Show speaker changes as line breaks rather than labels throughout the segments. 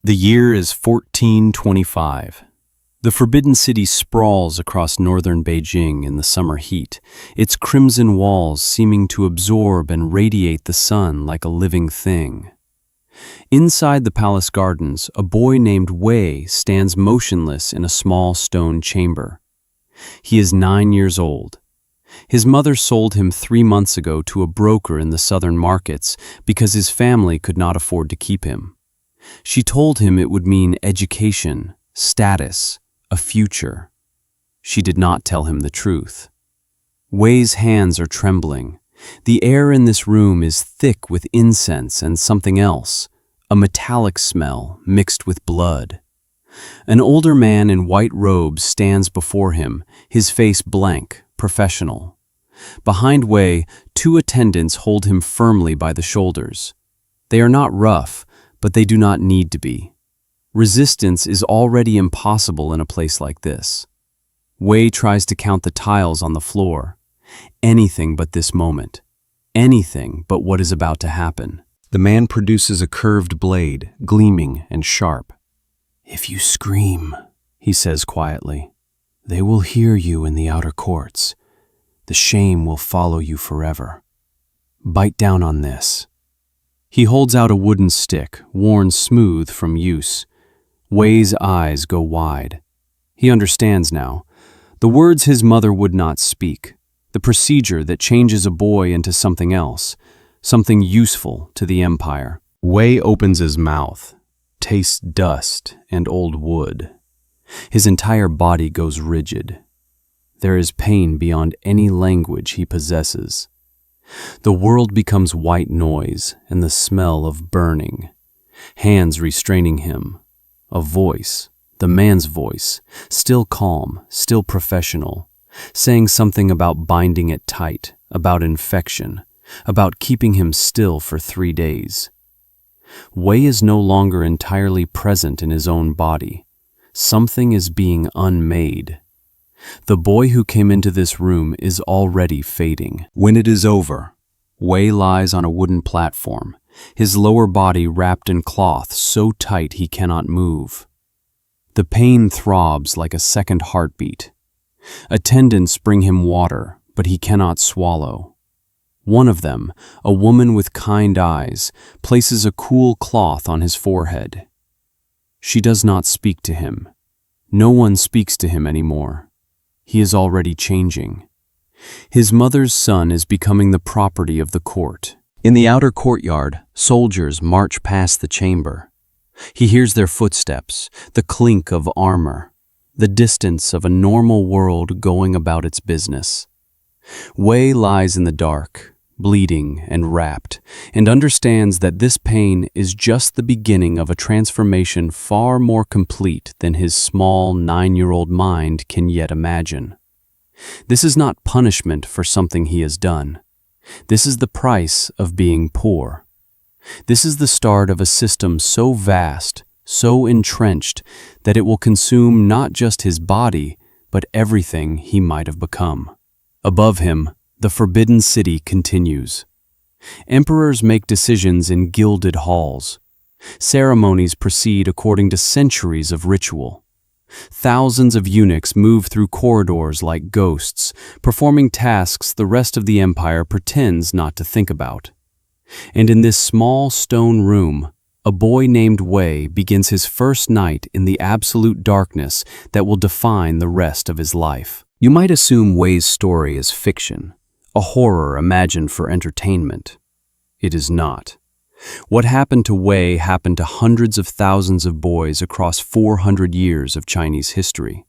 The year is 1425. The Forbidden City sprawls across northern Beijing in the summer heat, its crimson walls seeming to absorb and radiate the sun like a living thing. Inside the palace gardens, a boy named Wei stands motionless in a small stone chamber. He is 9 years old. His mother sold him 3 months ago to a broker in the southern markets because his family could not afford to keep him. She told him it would mean education, status, a future. She did not tell him the truth. Wei's hands are trembling. The air in this room is thick with incense and something else, a metallic smell mixed with blood. An older man in white robes stands before him, his face blank, professional. Behind Wei, 2 attendants hold him firmly by the shoulders. They are not rough, but they do not need to be. Resistance is already impossible in a place like this. Wei tries to count the tiles on the floor. Anything but this moment. Anything but what is about to happen. The man produces a curved blade, gleaming and sharp. "If you scream," he says quietly, "they will hear you in the outer courts. The shame will follow you forever. Bite down on this." He holds out a wooden stick, worn smooth from use. Wei's eyes go wide. He understands now. The words his mother would not speak. The procedure that changes a boy into something else, something useful to the empire. Wei opens his mouth, tastes dust and old wood. His entire body goes rigid. There is pain beyond any language he possesses. The world becomes white noise and the smell of burning. Hands restraining him. A voice, the man's voice, still calm, still professional, saying something about binding it tight, about infection, about keeping him still for 3 days. Wei is no longer entirely present in his own body. Something is being unmade. The boy who came into this room is already fading. When it is over, Wei lies on a wooden platform, his lower body wrapped in cloth so tight he cannot move. The pain throbs like a second heartbeat. Attendants bring him water, but he cannot swallow. One of them, a woman with kind eyes, places a cool cloth on his forehead. She does not speak to him. No one speaks to him anymore. He is already changing. His mother's son is becoming the property of the court. In the outer courtyard, soldiers march past the chamber. He hears their footsteps, the clink of armor, the distance of a normal world going about its business. Wei lies in the dark, bleeding and wrapped, and understands that this pain is just the beginning of a transformation far more complete than his small 9-year-old mind can yet imagine. This is not punishment for something he has done. This is the price of being poor. This is the start of a system so vast, so entrenched, that it will consume not just his body, but everything he might have become. Above him, the Forbidden City continues. Emperors make decisions in gilded halls. Ceremonies proceed according to centuries of ritual. Thousands of eunuchs move through corridors like ghosts, performing tasks the rest of the empire pretends not to think about. And in this small stone room, a boy named Wei begins his first night in the absolute darkness that will define the rest of his life. You might assume Wei's story is fiction, a horror imagined for entertainment. It is not. What happened to Wei happened to hundreds of thousands of boys across 400 years of Chinese history.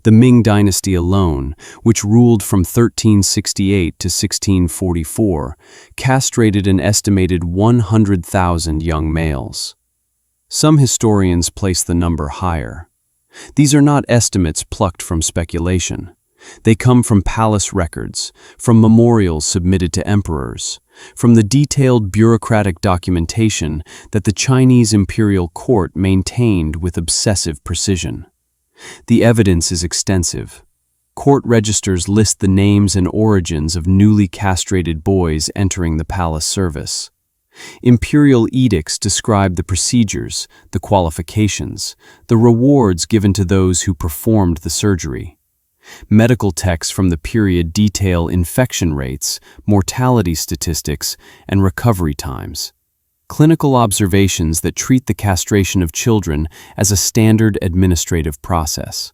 The Ming Dynasty alone, which ruled from 1368 to 1644, castrated an estimated 100,000 young males. Some historians place the number higher. These are not estimates plucked from speculation. They come from palace records, from memorials submitted to emperors, from the detailed bureaucratic documentation that the Chinese imperial court maintained with obsessive precision. The evidence is extensive. Court registers list the names and origins of newly castrated boys entering the palace service. Imperial edicts described the procedures, the qualifications, the rewards given to those who performed the surgery. Medical texts from the period detail infection rates, mortality statistics, and recovery times. Clinical observations that treat the castration of children as a standard administrative process.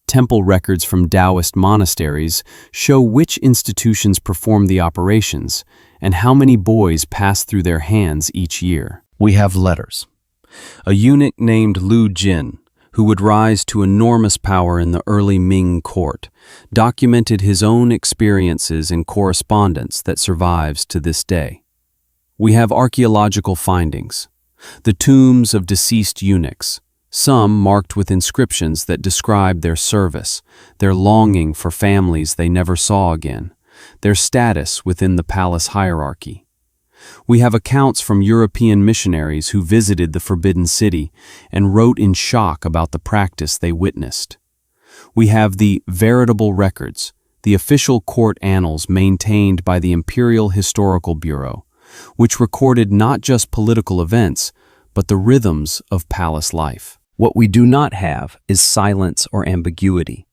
Temple records from Taoist monasteries show which institutions perform the operations and how many boys pass through their hands each year. We have letters. A eunuch named Lu Jin, who would rise to enormous power in the early Ming court, documented his own experiences in correspondence that survives to this day. We have archaeological findings. The tombs of deceased eunuchs, some marked with inscriptions that describe their service, their longing for families they never saw again, their status within the palace hierarchy. We have accounts from European missionaries who visited the Forbidden City and wrote in shock about the practice they witnessed. We have the Veritable Records, the official court annals maintained by the Imperial Historical Bureau, which recorded not just political events, but the rhythms of palace life. What we do not have is silence or ambiguity.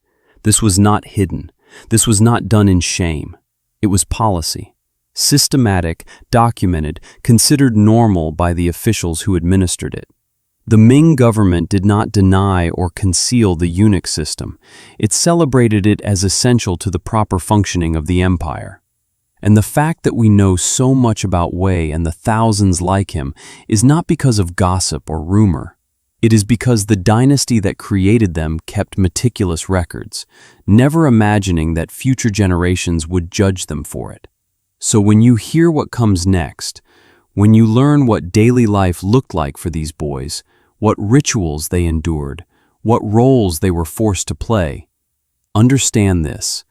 This was not hidden. This was not done in shame. It was policy. Systematic, documented, considered normal by the officials who administered it. The Ming government did not deny or conceal the eunuch system. It celebrated it as essential to the proper functioning of the empire. And the fact that we know so much about Wei and the thousands like him is not because of gossip or rumor. It is because the dynasty that created them kept meticulous records, never imagining that future generations would judge them for it. So when you hear what comes next, when you learn what daily life looked like for these boys, what rituals they endured, what roles they were forced to play, understand this.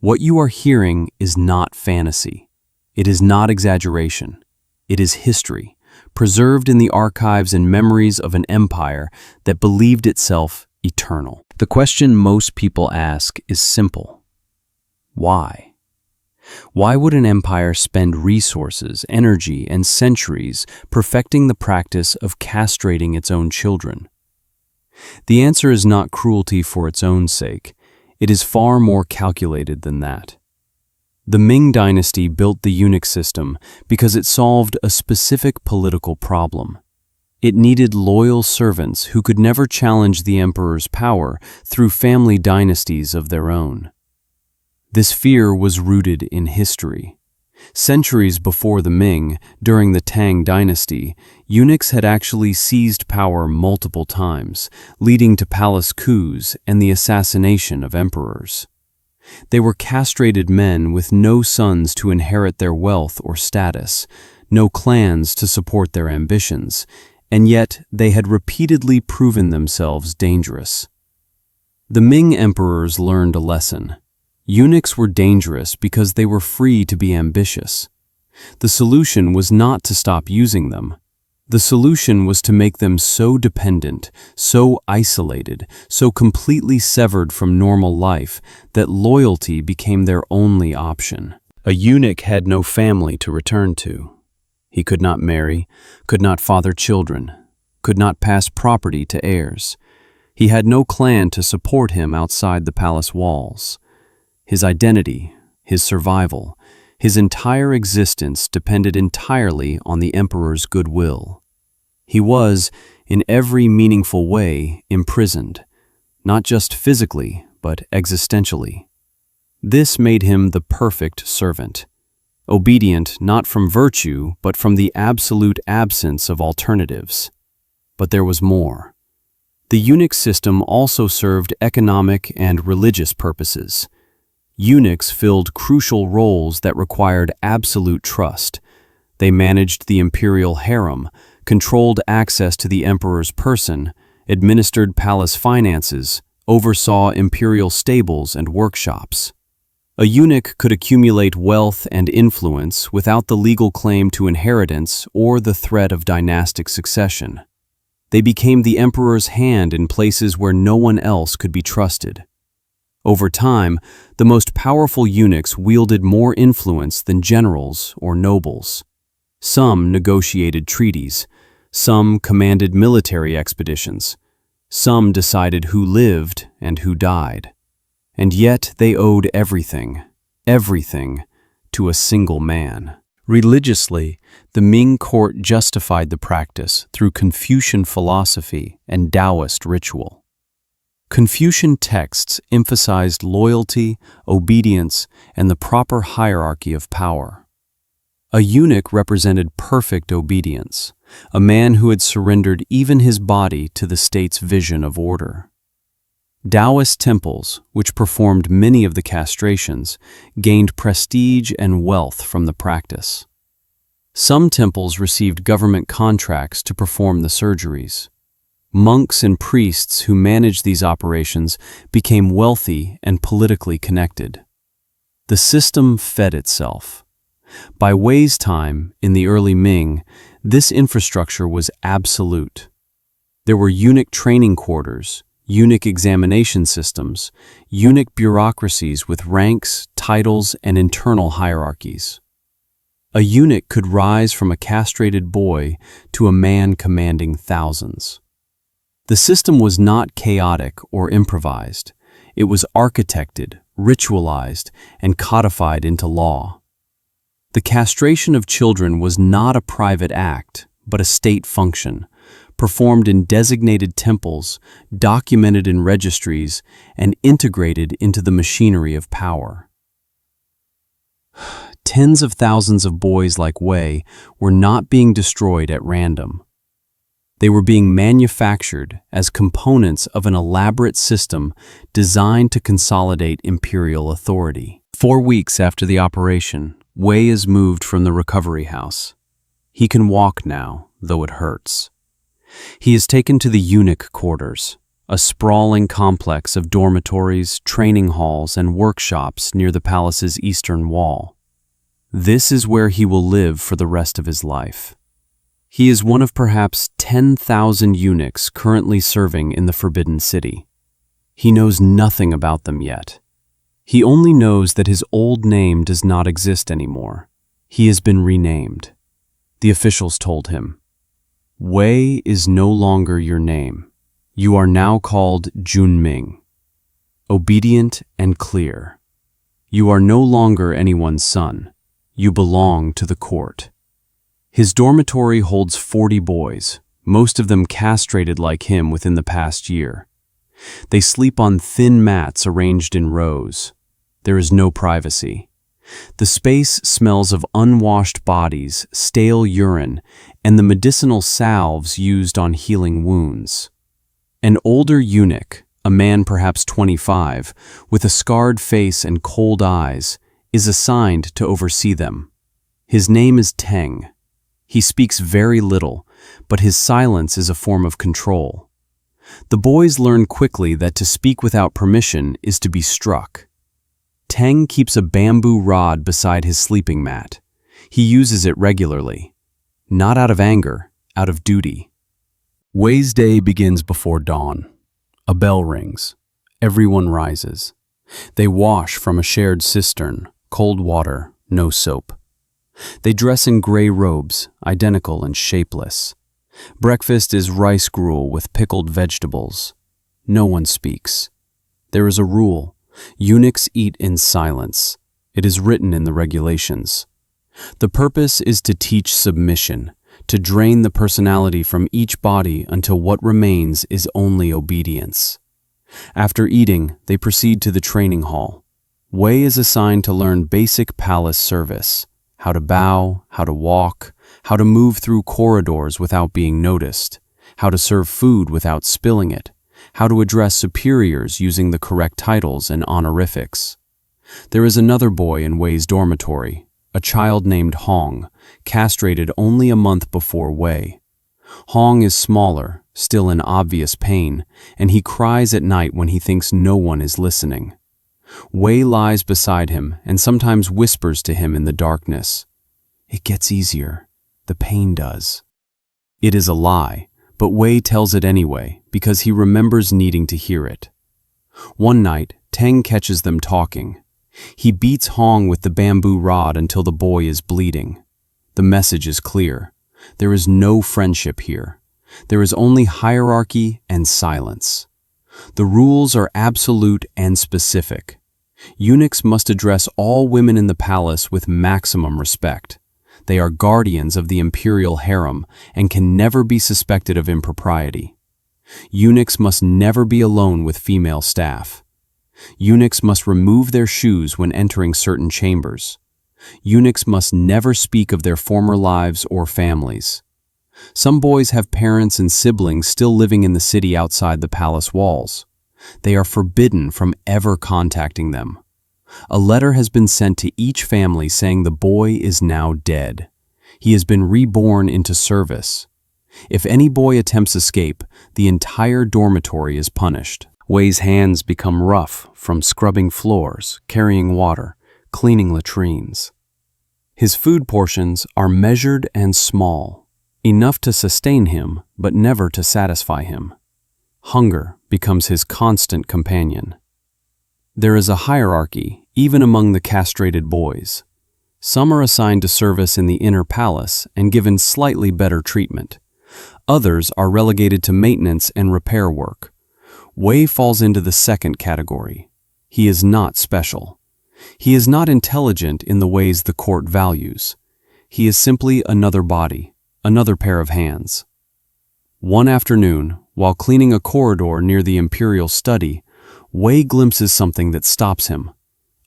What you are hearing is not fantasy. It is not exaggeration. It is history, preserved in the archives and memories of an empire that believed itself eternal. The question most people ask is simple. Why? Why would an empire spend resources, energy, and centuries perfecting the practice of castrating its own children? The answer is not cruelty for its own sake. It is far more calculated than that. The Ming Dynasty built the eunuch system because it solved a specific political problem. It needed loyal servants who could never challenge the emperor's power through family dynasties of their own. This fear was rooted in history. Centuries before the Ming, during the Tang Dynasty, eunuchs had actually seized power multiple times, leading to palace coups and the assassination of emperors. They were castrated men with no sons to inherit their wealth or status, no clans to support their ambitions, and yet they had repeatedly proven themselves dangerous. The Ming emperors learned a lesson. Eunuchs were dangerous because they were free to be ambitious. The solution was not to stop using them. The solution was to make them so dependent, so isolated, so completely severed from normal life that loyalty became their only option. A eunuch had no family to return to. He could not marry, could not father children, could not pass property to heirs. He had no clan to support him outside the palace walls. His identity, his survival, his entire existence depended entirely on the emperor's goodwill. He was, in every meaningful way, imprisoned, not just physically, but existentially. This made him the perfect servant, obedient not from virtue, but from the absolute absence of alternatives. But there was more. The eunuch system also served economic and religious purposes. Eunuchs filled crucial roles that required absolute trust. They managed the imperial harem, controlled access to the emperor's person, administered palace finances, oversaw imperial stables and workshops. A eunuch could accumulate wealth and influence without the legal claim to inheritance or the threat of dynastic succession. They became the emperor's hand in places where no one else could be trusted. Over time, the most powerful eunuchs wielded more influence than generals or nobles. Some negotiated treaties, some commanded military expeditions, some decided who lived and who died. And yet they owed everything, everything, to a single man. Religiously, the Ming court justified the practice through Confucian philosophy and Taoist ritual. Confucian texts emphasized loyalty, obedience, and the proper hierarchy of power. A eunuch represented perfect obedience, a man who had surrendered even his body to the state's vision of order. Taoist temples, which performed many of the castrations, gained prestige and wealth from the practice. Some temples received government contracts to perform the surgeries. Monks and priests who managed these operations became wealthy and politically connected. The system fed itself. By Wei's time, in the early Ming, this infrastructure was absolute. There were eunuch training quarters, eunuch examination systems, eunuch bureaucracies with ranks, titles, and internal hierarchies. A eunuch could rise from a castrated boy to a man commanding thousands. The system was not chaotic or improvised. It was architected, ritualized, and codified into law. The castration of children was not a private act, but a state function, performed in designated temples, documented in registries, and integrated into the machinery of power. Tens of thousands of boys like Wei were not being destroyed at random. They were being manufactured as components of an elaborate system designed to consolidate imperial authority. 4 weeks after the operation, Wei is moved from the recovery house. He can walk now, though it hurts. He is taken to the eunuch quarters, a sprawling complex of dormitories, training halls, and workshops near the palace's eastern wall. This is where he will live for the rest of his life. He is one of perhaps 10,000 eunuchs currently serving in the Forbidden City. He knows nothing about them yet. He only knows that his old name does not exist anymore. He has been renamed. The officials told him, "Wei is no longer your name. You are now called Junming, obedient and clear. You are no longer anyone's son. You belong to the court." His dormitory holds 40 boys, most of them castrated like him within the past year. They sleep on thin mats arranged in rows. There is no privacy. The space smells of unwashed bodies, stale urine, and the medicinal salves used on healing wounds. An older eunuch, a man perhaps 25, with a scarred face and cold eyes, is assigned to oversee them. His name is Teng. He speaks very little, but his silence is a form of control. The boys learn quickly that to speak without permission is to be struck. Teng keeps a bamboo rod beside his sleeping mat. He uses it regularly. Not out of anger, out of duty. Wei's day begins before dawn. A bell rings. Everyone rises. They wash from a shared cistern, cold water, no soap. They dress in gray robes, identical and shapeless. Breakfast is rice gruel with pickled vegetables. No one speaks. There is a rule. Eunuchs eat in silence. It is written in the regulations. The purpose is to teach submission, to drain the personality from each body until what remains is only obedience. After eating, they proceed to the training hall. Wei is assigned to learn basic palace service, how to bow, how to walk, how to move through corridors without being noticed, how to serve food without spilling it, how to address superiors using the correct titles and honorifics. There is another boy in Wei's dormitory, a child named Hong, castrated only a month before Wei. Hong is smaller, still in obvious pain, and he cries at night when he thinks no one is listening. Wei lies beside him and sometimes whispers to him in the darkness, "It gets easier. The pain does." It is a lie, but Wei tells it anyway because he remembers needing to hear it. One night, Teng catches them talking. He beats Hong with the bamboo rod until the boy is bleeding. The message is clear. There is no friendship here. There is only hierarchy and silence. The rules are absolute and specific. Eunuchs must address all women in the palace with maximum respect. They are guardians of the imperial harem and can never be suspected of impropriety. Eunuchs must never be alone with female staff. Eunuchs must remove their shoes when entering certain chambers. Eunuchs must never speak of their former lives or families. Some boys have parents and siblings still living in the city outside the palace walls. They are forbidden from ever contacting them. A letter has been sent to each family saying the boy is now dead. He has been reborn into service. If any boy attempts escape, the entire dormitory is punished. Wei's hands become rough from scrubbing floors, carrying water, cleaning latrines. His food portions are measured and small, enough to sustain him but never to satisfy him. Hunger becomes his constant companion. There is a hierarchy even among the castrated boys. Some are assigned to service in the inner palace and given slightly better treatment. Others are relegated to maintenance and repair work. Wei falls into the second category. He is not special. He is not intelligent in the ways the court values. He is simply another body, another pair of hands. One afternoon, while cleaning a corridor near the imperial study, Wei glimpses something that stops him.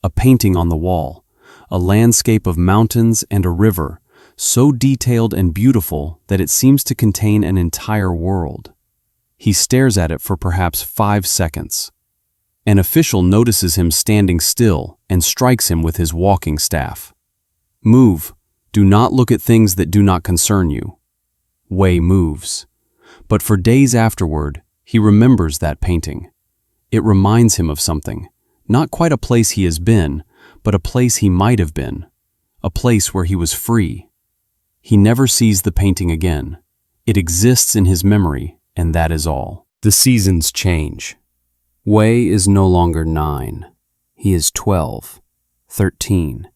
A painting on the wall, a landscape of mountains and a river, so detailed and beautiful that it seems to contain an entire world. He stares at it for perhaps 5 seconds. An official notices him standing still and strikes him with his walking staff. Move. Do not look at things that do not concern you. Wei moves. But for days afterward, he remembers that painting. It reminds him of something. Not quite a place he has been, but a place he might have been. A place where he was free. He never sees the painting again. It exists in his memory, and that is all. The seasons change. Wei is no longer 9. He is 12, 13.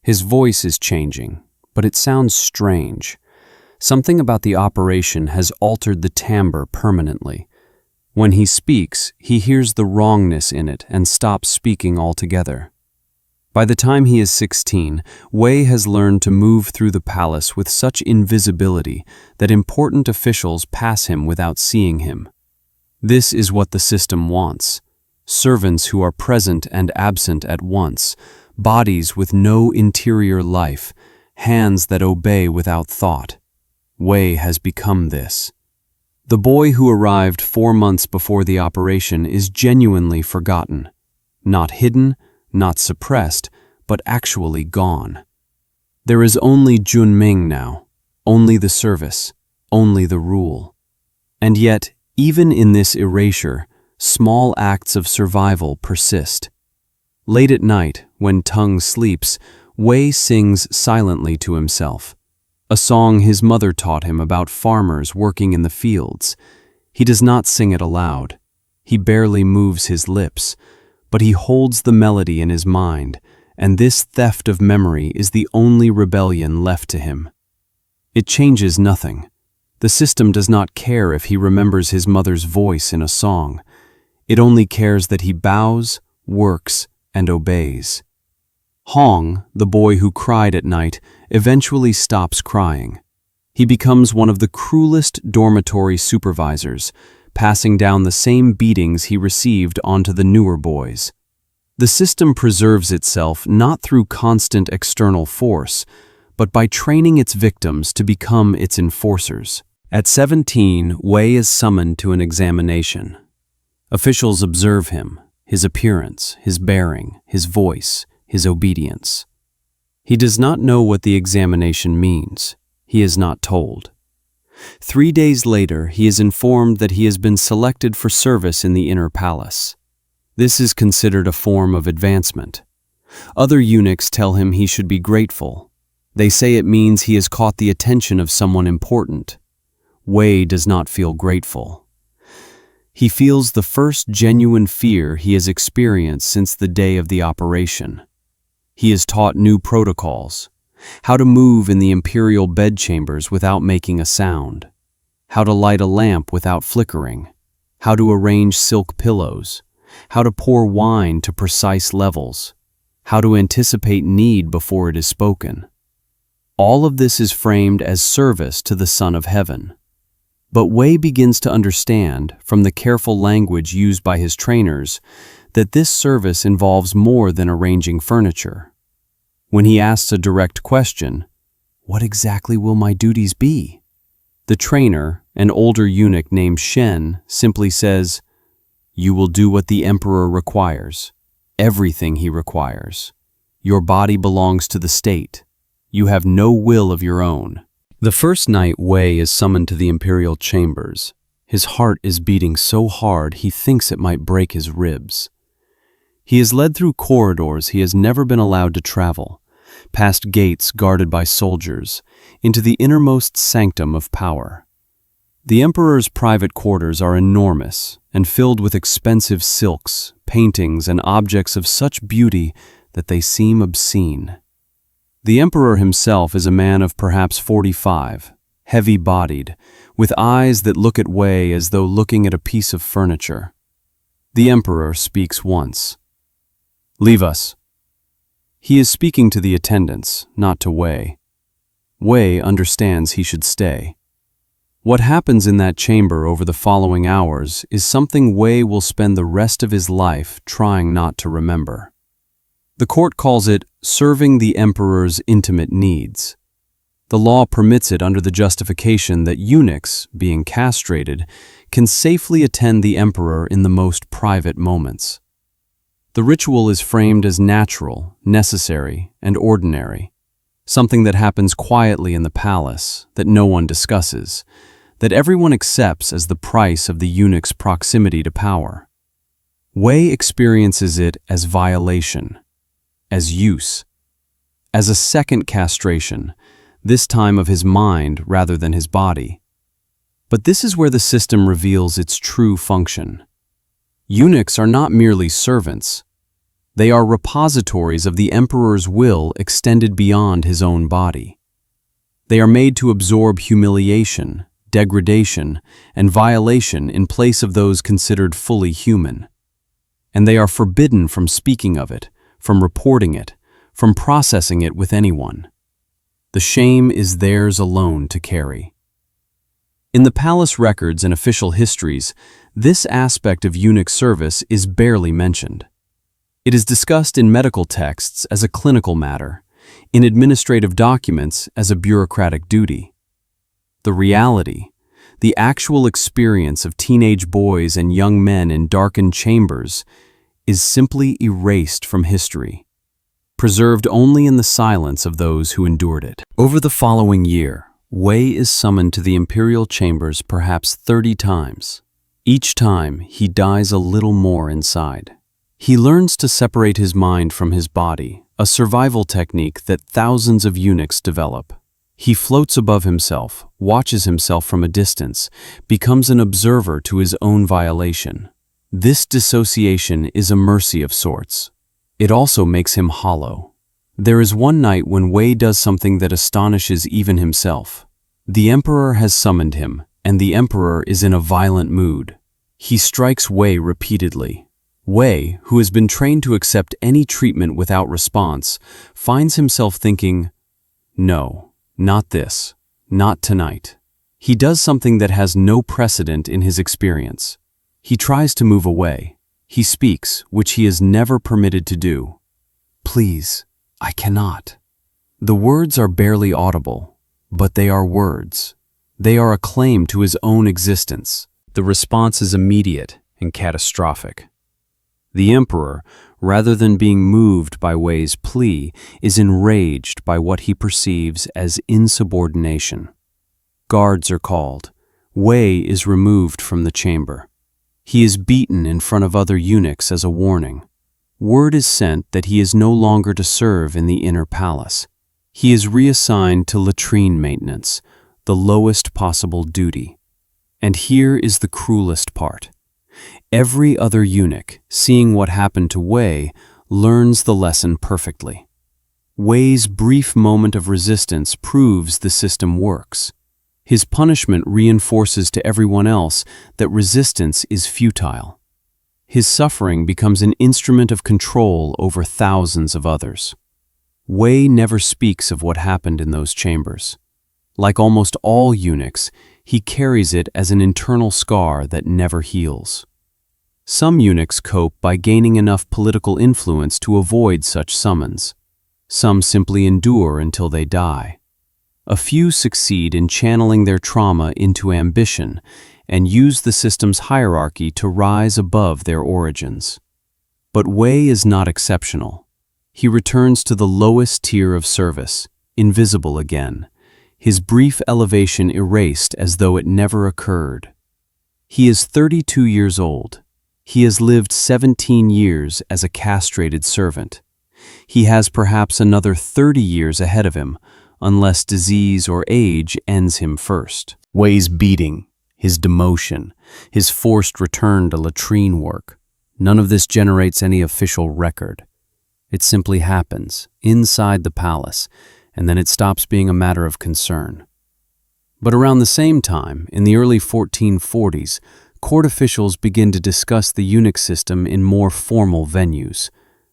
His voice is changing, but it sounds strange. Something about the operation has altered the timbre permanently. When he speaks, he hears the wrongness in it and stops speaking altogether. By the time he is 16, Wei has learned to move through the palace with such invisibility that important officials pass him without seeing him. This is what the system wants. Servants who are present and absent at once, bodies with no interior life, hands that obey without thought. Wei has become this. The boy who arrived 4 months before the operation is genuinely forgotten. Not hidden, not suppressed, but actually gone. There is only Ming now, only the service, only the rule. And yet, even in this erasure, small acts of survival persist. Late at night, when Tung sleeps, Wei sings silently to himself. A song his mother taught him about farmers working in the fields. He does not sing it aloud. He barely moves his lips, but he holds the melody in his mind, and this theft of memory is the only rebellion left to him. It changes nothing. The system does not care if he remembers his mother's voice in a song. It only cares that he bows, works, and obeys. Hong, the boy who cried at night, eventually stops crying. He becomes one of the cruelest dormitory supervisors, passing down the same beatings he received onto the newer boys. The system preserves itself not through constant external force, but by training its victims to become its enforcers. At 17, Wei is summoned to an examination. Officials observe him, his appearance, his bearing, his voice, his obedience. He does not know what the examination means. He is not told. 3 days later, he is informed that he has been selected for service in the inner palace. This is considered a form of advancement. Other eunuchs tell him he should be grateful. They say it means he has caught the attention of someone important. Wei does not feel grateful. He feels the first genuine fear he has experienced since the day of the operation. He is taught new protocols. how to move in the imperial bedchambers without making a sound, how to light a lamp without flickering, how to arrange silk pillows, how to pour wine to precise levels, how to anticipate need before it is spoken. All of this is framed as service to the Son of Heaven. But Wei begins to understand, from the careful language used by his trainers, that this service involves more than arranging furniture. When he asks a direct question, "What exactly will my duties be?" the trainer, an older eunuch named Shen, simply says, "You will do what the emperor requires, everything he requires. Your body belongs to the state. You have no will of your own." The first night Wei is summoned to the imperial chambers, his heart is beating so hard he thinks it might break his ribs. He is led through corridors he has never been allowed to travel, past gates guarded by soldiers, into the innermost sanctum of power. The emperor's private quarters are enormous and filled with expensive silks, paintings, and objects of such beauty that they seem obscene. The emperor himself is a man of perhaps 45, heavy-bodied, with eyes that look at Wei as though looking at a piece of furniture. The emperor speaks once. "Leave us." He is speaking to the attendants, not to Wei. Wei understands he should stay. What happens in that chamber over the following hours is something Wei will spend the rest of his life trying not to remember. The court calls it serving the emperor's intimate needs. The law permits it under the justification that eunuchs, being castrated, can safely attend the emperor in the most private moments. The ritual is framed as natural, necessary, and ordinary, something that happens quietly in the palace, that no one discusses, that everyone accepts as the price of the eunuch's proximity to power. Wei experiences it as violation, as use, as a second castration, this time of his mind rather than his body. But this is where the system reveals its true function. Eunuchs are not merely servants. They are repositories of the emperor's will extended beyond his own body. They are made to absorb humiliation, degradation, and violation in place of those considered fully human. And they are forbidden from speaking of it, from reporting it, from processing it with anyone. The shame is theirs alone to carry. In the palace records and official histories, this aspect of eunuch service is barely mentioned. It is discussed in medical texts as a clinical matter, in administrative documents as a bureaucratic duty. The reality, the actual experience of teenage boys and young men in darkened chambers, is simply erased from history, preserved only in the silence of those who endured it. Over the following year, Wei is summoned to the imperial chambers perhaps 30 times. Each time, he dies a little more inside. He learns to separate his mind from his body, a survival technique that thousands of eunuchs develop. He floats above himself, watches himself from a distance, becomes an observer to his own violation. This dissociation is a mercy of sorts. It also makes him hollow. There is one night when Wei does something that astonishes even himself. The emperor has summoned him, and the emperor is in a violent mood. He strikes Wei repeatedly. Wei, who has been trained to accept any treatment without response, finds himself thinking, "No, not this, not tonight." He does something that has no precedent in his experience. He tries to move away. He speaks, which he is never permitted to do. "Please, I cannot." The words are barely audible, but they are words. They are a claim to his own existence. The response is immediate and catastrophic. The emperor, rather than being moved by Wei's plea, is enraged by what he perceives as insubordination. Guards are called. Wei is removed from the chamber. He is beaten in front of other eunuchs as a warning. Word is sent that he is no longer to serve in the inner palace. He is reassigned to latrine maintenance, the lowest possible duty. And here is the cruelest part. Every other eunuch, seeing what happened to Wei, learns the lesson perfectly. Wei's brief moment of resistance proves the system works. His punishment reinforces to everyone else that resistance is futile. His suffering becomes an instrument of control over thousands of others. Wei never speaks of what happened in those chambers. Like almost all eunuchs, he carries it as an internal scar that never heals. Some eunuchs cope by gaining enough political influence to avoid such summons. Some simply endure until they die. A few succeed in channeling their trauma into ambition and use the system's hierarchy to rise above their origins. But Wei is not exceptional. He returns to the lowest tier of service, invisible again, his brief elevation erased as though it never occurred. He is 32 years old. He has lived 17 years as a castrated servant. He has perhaps another 30 years ahead of him, unless disease or age ends him first. Wei's beating, his demotion, his forced return to latrine work, none of this generates any official record. It simply happens, inside the palace, and then it stops being a matter of concern. But around the same time, in the early 1440s, court officials begin to discuss the eunuch system in more formal venues,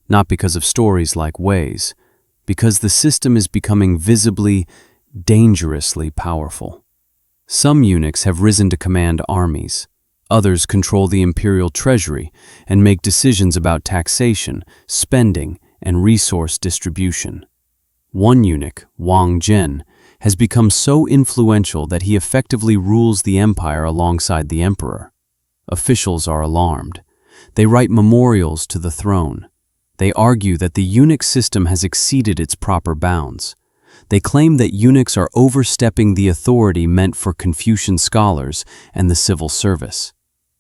not because of stories like Wei's, because the system is becoming visibly, dangerously powerful. Some eunuchs have risen to command armies. Others control the imperial treasury and make decisions about taxation, spending, and resource distribution. One eunuch, Wang Zhen, has become so influential that he effectively rules the empire alongside the emperor. Officials are alarmed. They write memorials to the throne. They argue that the eunuch system has exceeded its proper bounds. They claim that eunuchs are overstepping the authority meant for Confucian scholars and the civil service.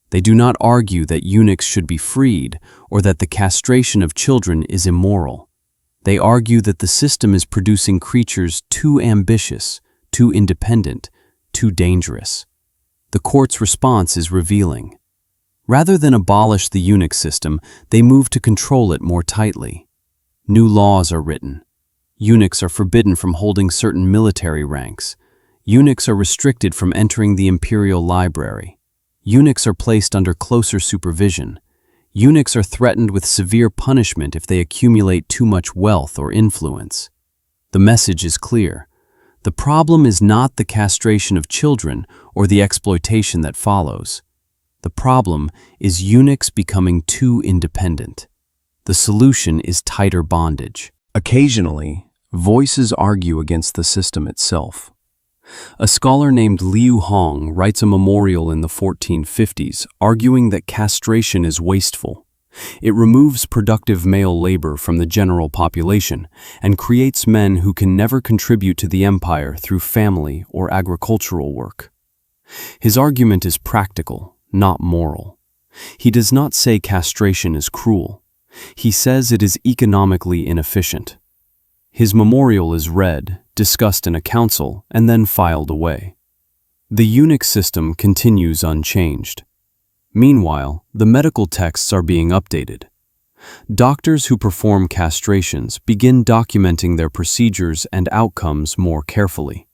They do not argue that eunuchs should be freed or that the castration of children is immoral. They argue that the system is producing creatures too ambitious, too independent, too dangerous. The court's response is revealing. Rather than abolish the eunuch system, they move to control it more tightly. New laws are written. Eunuchs are forbidden from holding certain military ranks. Eunuchs are restricted from entering the imperial library. Eunuchs are placed under closer supervision. Eunuchs are threatened with severe punishment if they accumulate too much wealth or influence. The message is clear. The problem is not the castration of children or the exploitation that follows. The problem is eunuchs becoming too independent. The solution is tighter bondage. Occasionally, voices argue against the system itself. A scholar named Liu Hong writes a memorial in the 1450s arguing that castration is wasteful. It removes productive male labor from the general population and creates men who can never contribute to the empire through family or agricultural work. His argument is practical, not moral. He does not say castration is cruel. He says it is economically inefficient. His memorial is read, discussed in a council, and then filed away. The eunuch system continues unchanged. Meanwhile, the medical texts are being updated. Doctors who perform castrations begin documenting their procedures and outcomes more carefully.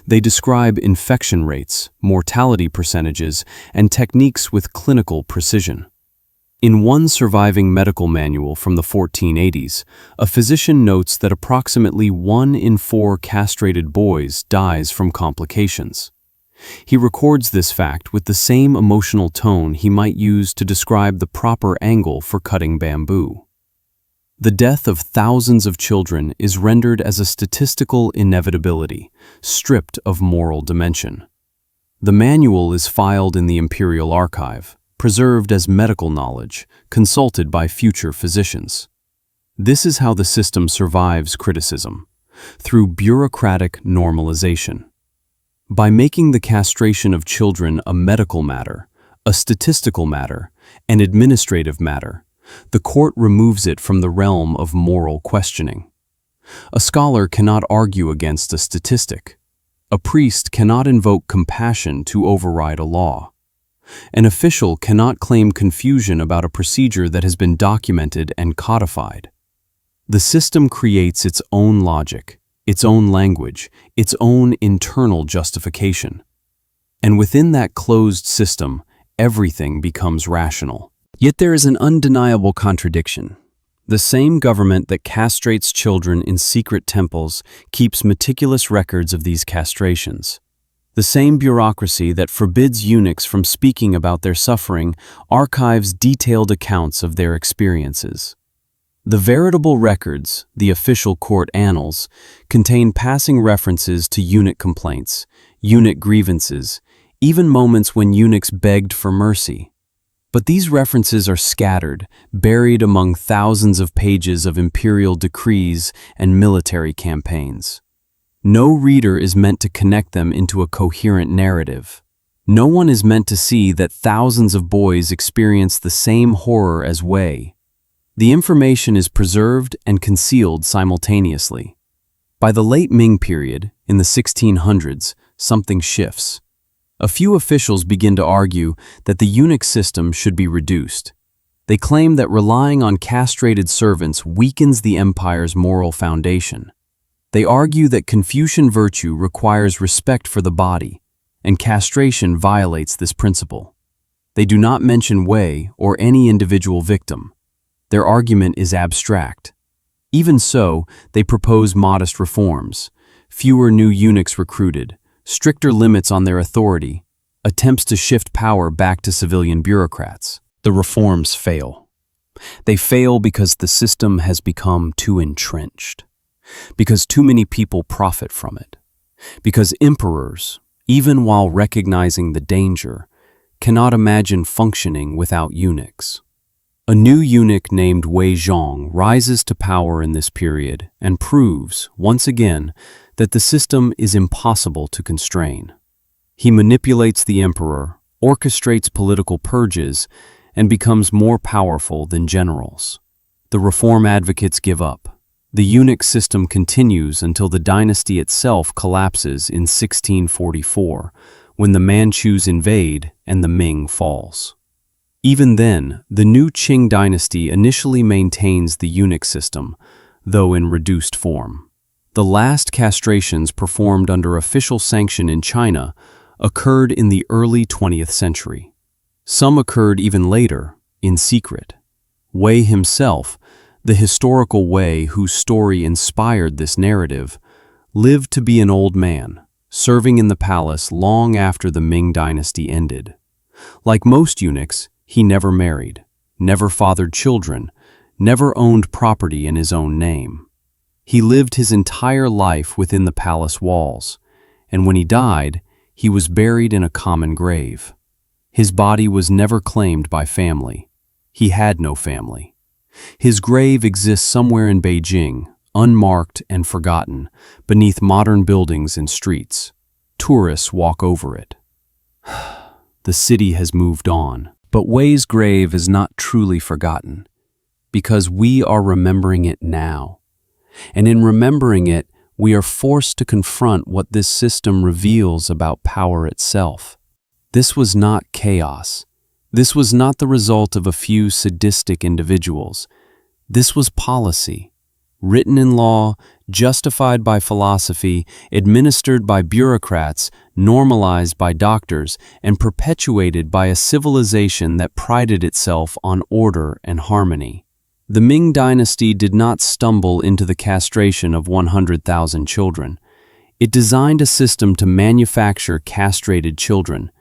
They describe infection rates, mortality percentages, and techniques with clinical precision. In one surviving medical manual from the 1480s, a physician notes that approximately 1 in 4 castrated boys dies from complications. He records this fact with the same emotional tone he might use to describe the proper angle for cutting bamboo. The death of thousands of children is rendered as a statistical inevitability, stripped of moral dimension. The manual is filed in the imperial archive, preserved as medical knowledge, consulted by future physicians. This is how the system survives criticism, through bureaucratic normalization. By making the castration of children a medical matter, a statistical matter, an administrative matter, the court removes it from the realm of moral questioning. A scholar cannot argue against a statistic. A priest cannot invoke compassion to override a law. An official cannot claim confusion about a procedure that has been documented and codified. The system creates its own logic, its own language, its own internal justification. And within that closed system, everything becomes rational. Yet there is an undeniable contradiction. The same government that castrates children in secret temples keeps meticulous records of these castrations. The same bureaucracy that forbids eunuchs from speaking about their suffering archives detailed accounts of their experiences. The Veritable Records, the official court annals, contain passing references to eunuch complaints, eunuch grievances, even moments when eunuchs begged for mercy. But these references are scattered, buried among thousands of pages of imperial decrees and military campaigns. No reader is meant to connect them into a coherent narrative. No one is meant to see that thousands of boys experience the same horror as Wei. The information is preserved and concealed simultaneously. By the late Ming period, in the 1600s, something shifts. A few officials begin to argue that the eunuch system should be reduced. They claim that relying on castrated servants weakens the empire's moral foundation. They argue that Confucian virtue requires respect for the body, and castration violates this principle. They do not mention Wei or any individual victim. Their argument is abstract. Even so, they propose modest reforms: fewer new eunuchs recruited, stricter limits on their authority, attempts to shift power back to civilian bureaucrats. The reforms fail. They fail because the system has become too entrenched, because too many people profit from it, because emperors, even while recognizing the danger, cannot imagine functioning without eunuchs. A new eunuch named Wei Zhong rises to power in this period and proves, once again, that the system is impossible to constrain. He manipulates the emperor, orchestrates political purges, and becomes more powerful than generals. The reform advocates give up. The eunuch system continues until the dynasty itself collapses in 1644, when the Manchus invade and the Ming falls. Even then, the new Qing dynasty initially maintains the eunuch system, though in reduced form. The last castrations performed under official sanction in China occurred in the early 20th century. Some occurred even later, in secret. Wei himself, the historical Wei whose story inspired this narrative, lived to be an old man, serving in the palace long after the Ming Dynasty ended. Like most eunuchs, he never married, never fathered children, never owned property in his own name. He lived his entire life within the palace walls, and when he died, he was buried in a common grave. His body was never claimed by family. He had no family. His grave exists somewhere in Beijing, unmarked and forgotten, beneath modern buildings and streets. Tourists walk over it. The city has moved on, but Wei's grave is not truly forgotten, because we are remembering it now. And in remembering it, we are forced to confront what this system reveals about power itself. This was not chaos. This was not the result of a few sadistic individuals. This was policy, written in law, justified by philosophy, administered by bureaucrats, normalized by doctors, and perpetuated by a civilization that prided itself on order and harmony. The Ming Dynasty did not stumble into the castration of 100,000 children. It designed a system to manufacture castrated children,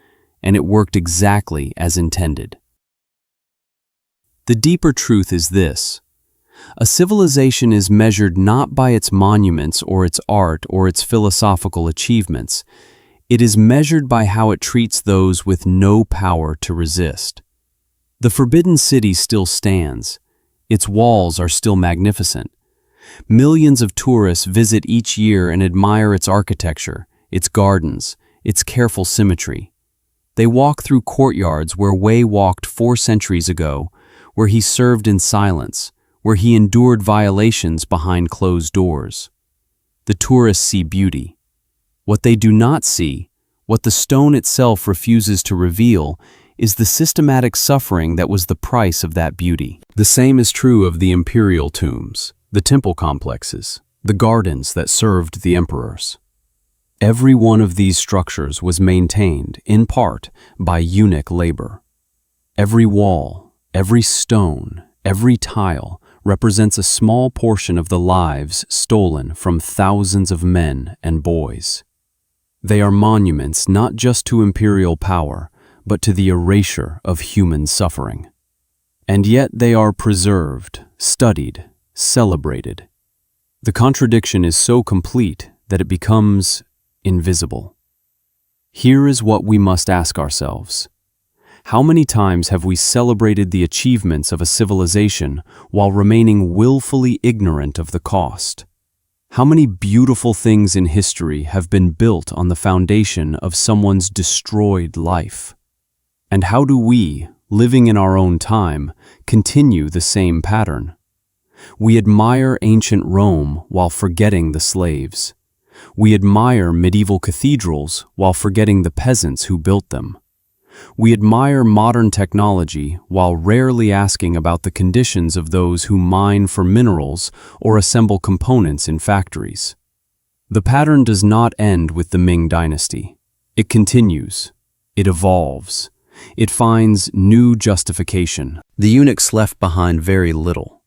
and it worked exactly as intended. The deeper truth is this: a civilization is measured not by its monuments or its art or its philosophical achievements. It is measured by how it treats those with no power to resist. The Forbidden City still stands. Its walls are still magnificent. Millions of tourists visit each year and admire its architecture, its gardens, its careful symmetry. They walk through courtyards where Wei walked 4 centuries ago, where he served in silence, where he endured violations behind closed doors. The tourists see beauty. What they do not see, what the stone itself refuses to reveal, is the systematic suffering that was the price of that beauty. The same is true of the imperial tombs. the temple complexes, the gardens that served the emperors. Every one of these structures was maintained, in part, by eunuch labor. Every wall, every stone, every tile represents a small portion of the lives stolen from thousands of men and boys. They are monuments not just to imperial power, but to the erasure of human suffering. And yet they are preserved, studied, celebrated. The contradiction is so complete that it becomes invisible. Here is what we must ask ourselves. How many times have we celebrated the achievements of a civilization while remaining willfully ignorant of the cost? How many beautiful things in history have been built on the foundation of someone's destroyed life? And how do we, living in our own time, continue the same pattern? We admire ancient Rome while forgetting the slaves. We admire medieval cathedrals while forgetting the peasants who built them. We admire modern technology while rarely asking about the conditions of those who mine for minerals or assemble components in factories. The pattern does not end with the Ming Dynasty. It continues. It evolves. It finds new justification. The eunuchs left behind very little.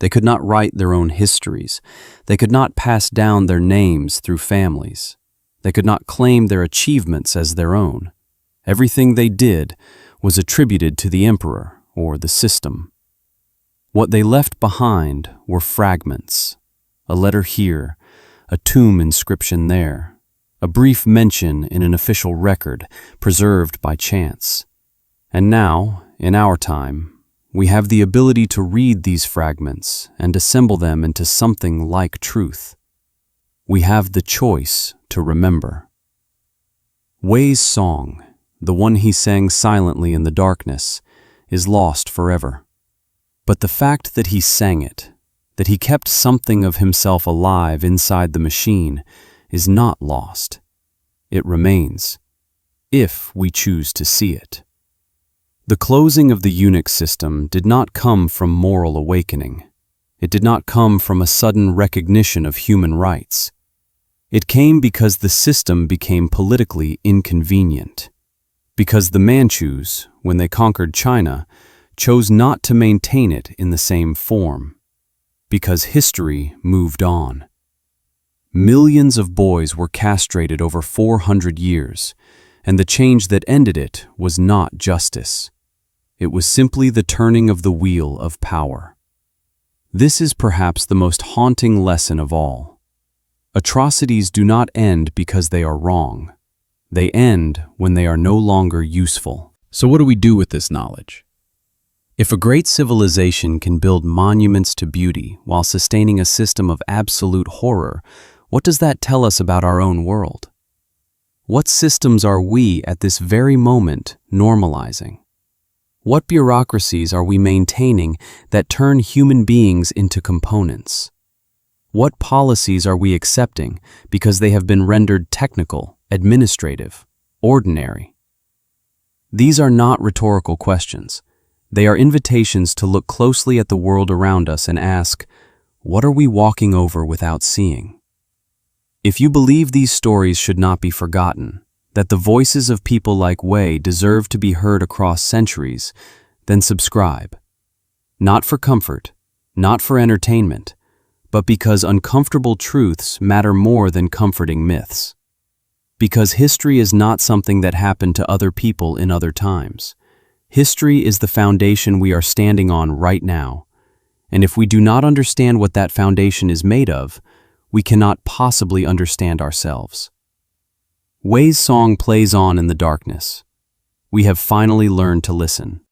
They could not write their own histories. They could not pass down their names through families. They could not claim their achievements as their own. Everything they did was attributed to the emperor or the system. What they left behind were fragments, a letter here, a tomb inscription there, a brief mention in an official record preserved by chance. And now, in our time, we have the ability to read these fragments and assemble them into something like truth. We have the choice to remember. Wei's song, the one he sang silently in the darkness, is lost forever. But the fact that he sang it, that he kept something of himself alive inside the machine, is not lost. It remains, if we choose to see it. The closing of the eunuch system did not come from moral awakening. It did not come from a sudden recognition of human rights. It came because the system became politically inconvenient. Because the Manchus, when they conquered China, chose not to maintain it in the same form. Because history moved on. Millions of boys were castrated over 400 years, and the change that ended it was not justice. It was simply the turning of the wheel of power. This is perhaps the most haunting lesson of all. Atrocities do not end because they are wrong. They end when they are no longer useful. So what do we do with this knowledge? If a great civilization can build monuments to beauty while sustaining a system of absolute horror, what does that tell us about our own world? What systems are we at this very moment normalizing? What bureaucracies are we maintaining that turn human beings into components? What policies are we accepting because they have been rendered technical, administrative, ordinary? These are not rhetorical questions. They are invitations to look closely at the world around us and ask, what are we walking over without seeing? If you believe these stories should not be forgotten, that the voices of people like Wei deserve to be heard across centuries, then subscribe. Not for comfort, not for entertainment, but because uncomfortable truths matter more than comforting myths. Because history is not something that happened to other people in other times. History is the foundation we are standing on right now, and if we do not understand what that foundation is made of, we cannot possibly understand ourselves. Wei's song plays on in the darkness. We have finally learned to listen.